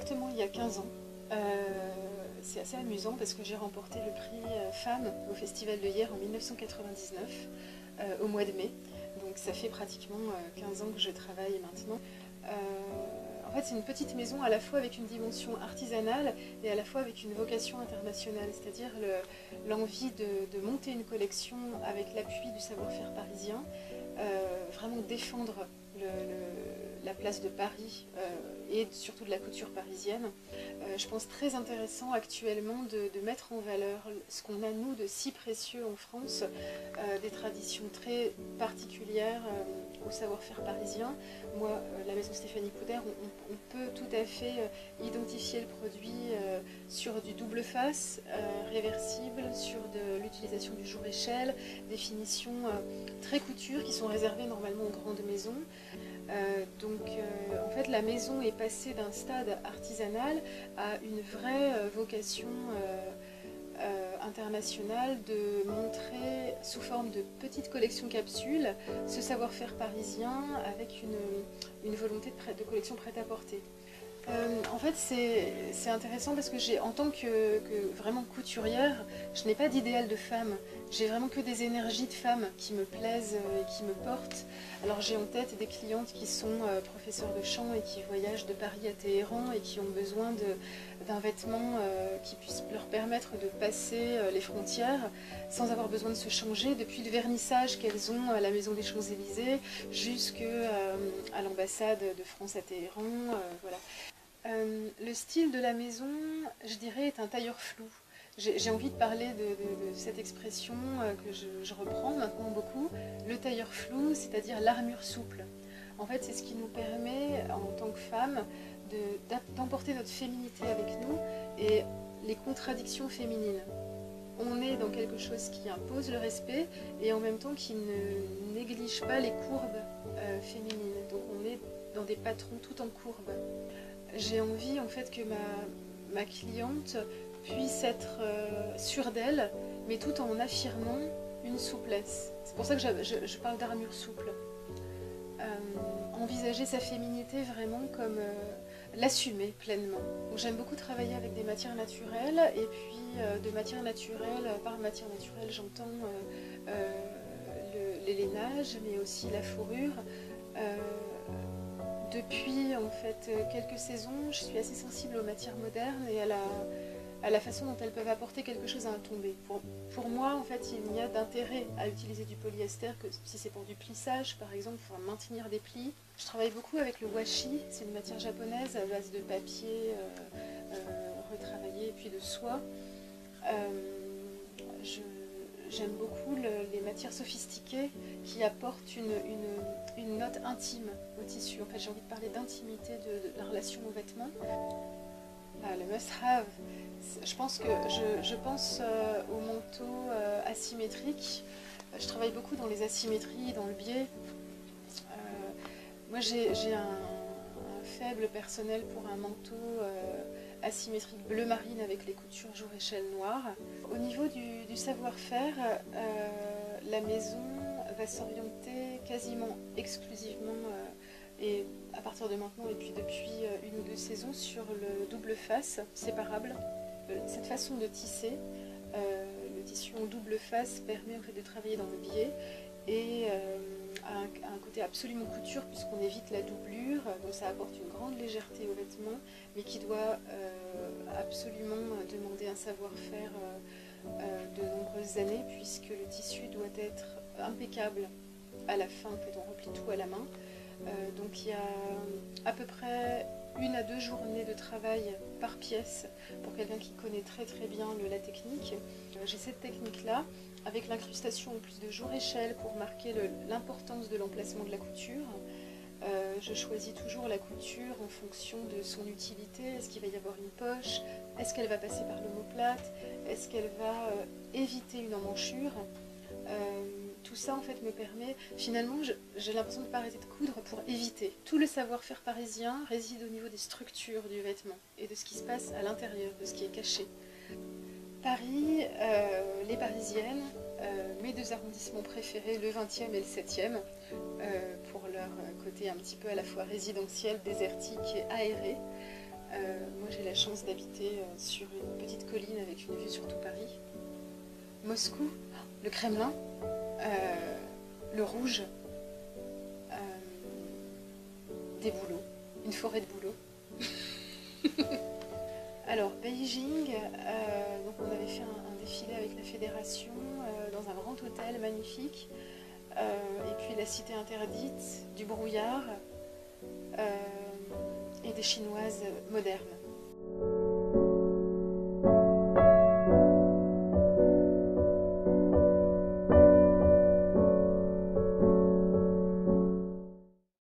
exactement il y a 15 ans. C'est assez amusant parce que j'ai remporté le prix Femmes au Festival de Hyères en 1999, au mois de mai. Donc ça fait pratiquement 15 ans que je travaille maintenant. En fait, c'est une petite maison à la fois avec une dimension artisanale et à la fois avec une vocation internationale, c'est-à-dire l'envie de monter une collection avec l'appui du savoir-faire parisien, vraiment défendre la place de Paris et surtout de la couture parisienne. Je pense très intéressant actuellement de mettre en valeur ce qu'on a nous de si précieux en France, des traditions très particulières au savoir-faire parisien. Moi, la maison Stéphanie Couder, on peut tout à fait identifier le produit sur du double face, réversible, sur de l'utilisation du jour-échelle, des finitions très couture qui sont réservées normalement aux grandes maisons. En fait, la maison est passée d'un stade artisanal à une vraie vocation internationale de montrer sous forme de petites collections capsules ce savoir-faire parisien avec une volonté de collection prêt-à-porter. En fait, c'est intéressant parce que en tant que vraiment couturière, je n'ai pas d'idéal de femme. J'ai vraiment que des énergies de femme qui me plaisent et qui me portent. Alors j'ai en tête des clientes qui sont professeurs de chant et qui voyagent de Paris à Téhéran et qui ont besoin d'un vêtement qui puisse leur permettre de passer les frontières sans avoir besoin de se changer, depuis le vernissage qu'elles ont à la maison des Champs-Élysées jusqu'à l'ambassade de France à Téhéran. Voilà. Le style de la maison, je dirais, est un tailleur flou. J'ai envie de parler de cette expression que je reprends maintenant beaucoup, le tailleur flou, c'est-à-dire l'armure souple. En fait, c'est ce qui nous permet, en tant que femme, d'emporter notre féminité avec nous et les contradictions féminines. On est dans quelque chose qui impose le respect et en même temps qui ne néglige pas les courbes féminines. Donc on est dans des patrons tout en courbes. J'ai envie en fait que ma cliente puisse être sûre d'elle, mais tout en affirmant une souplesse. C'est pour ça que je parle d'armure souple. Envisager sa féminité vraiment comme l'assumer pleinement. J'aime beaucoup travailler avec des matières naturelles, et puis de matières naturelles, par matière naturelle j'entends les lainages, mais aussi la fourrure. Depuis en fait quelques saisons, je suis assez sensible aux matières modernes et à la façon dont elles peuvent apporter quelque chose à un tombé. Pour moi, en fait, il n'y a d'intérêt à utiliser du polyester que si c'est pour du plissage, par exemple, pour maintenir des plis. Je travaille beaucoup avec le washi, c'est une matière japonaise à base de papier retravaillé et puis de soie. J'aime beaucoup les matières sophistiquées qui apportent une note intime au tissu. En fait, j'ai envie de parler d'intimité de la relation aux vêtements. Le must-have, je pense au manteau asymétrique. Je travaille beaucoup dans les asymétries, dans le biais. Moi, j'ai un faible personnel pour un manteau asymétrique bleu marine avec les coutures jour-échelle noires. Au niveau du savoir-faire, la maison va s'orienter quasiment exclusivement et à partir de maintenant et puis depuis une ou deux saisons sur le double face séparable. Cette façon de tisser, le tissu en double face permet en fait de travailler dans le biais et a un côté absolument couture puisqu'on évite la doublure, donc ça apporte une grande légèreté aux vêtements, mais qui doit absolument demander un savoir-faire de nombreuses années puisque le tissu doit être impeccable à la fin, en fait on replie tout à la main. Donc il y a à peu près 1 à 2 journées de travail par pièce pour quelqu'un qui connaît très très bien la technique. J'ai cette technique-là avec l'incrustation en plus de jour-échelle pour marquer l'importance de l'emplacement de la couture. Je choisis toujours la couture en fonction de son utilité. Est-ce qu'il va y avoir une poche? Est-ce qu'elle va passer par l'omoplate? Est-ce qu'elle va éviter une emmanchure? Tout ça en fait me permet, finalement j'ai l'impression de ne pas arrêter de coudre pour éviter. Tout le savoir-faire parisien réside au niveau des structures du vêtement et de ce qui se passe à l'intérieur, de ce qui est caché. Paris, les Parisiennes, mes 2 arrondissements préférés, le 20e et le 7e, pour leur côté un petit peu à la fois résidentiel, désertique et aéré. Moi j'ai la chance d'habiter sur une petite colline avec une vue sur tout Paris. Moscou, le Kremlin, le Rouge, des bouleaux, une forêt de bouleaux. Alors Beijing, donc on avait fait un défilé avec la fédération dans un grand hôtel magnifique, et puis la cité interdite, du brouillard et des chinoises modernes.